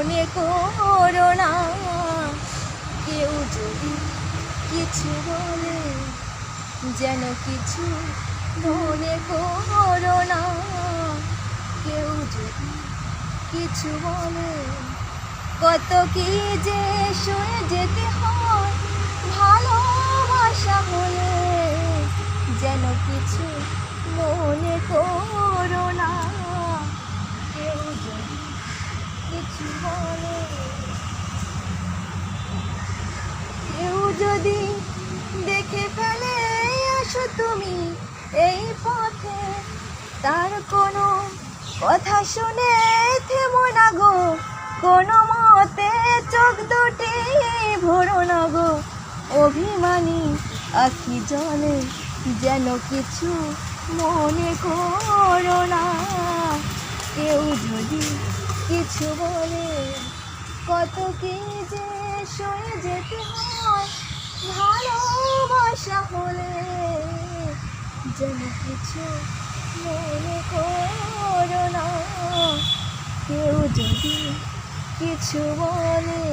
মনে করো না। কেউ যদি কিছু বলে যেন কিছু মনে করো না। কেউ যদি কিছু বলে কত কি যে শুয়ে যেতে হয় ভালোবাসা হলে, যেন কিছু মনে করো না। কেউ যদি কিছু বলে, কেউ যদি দেখে ফেলে আসো তুমি এই পথে, তার কোনো কথা শুনে থেমো না গো, কোনো মতে চোখ দুটি ভরো না গো। অভিমানী আখি জলে যেন কিছু মনে করো না। কেউ যদি কিছু বলে কত কি যে সয়ে যেতে হয় ভালোবাসা হলে, যেন কিছু মনে করো না। কেউ যদি কিছু বলে।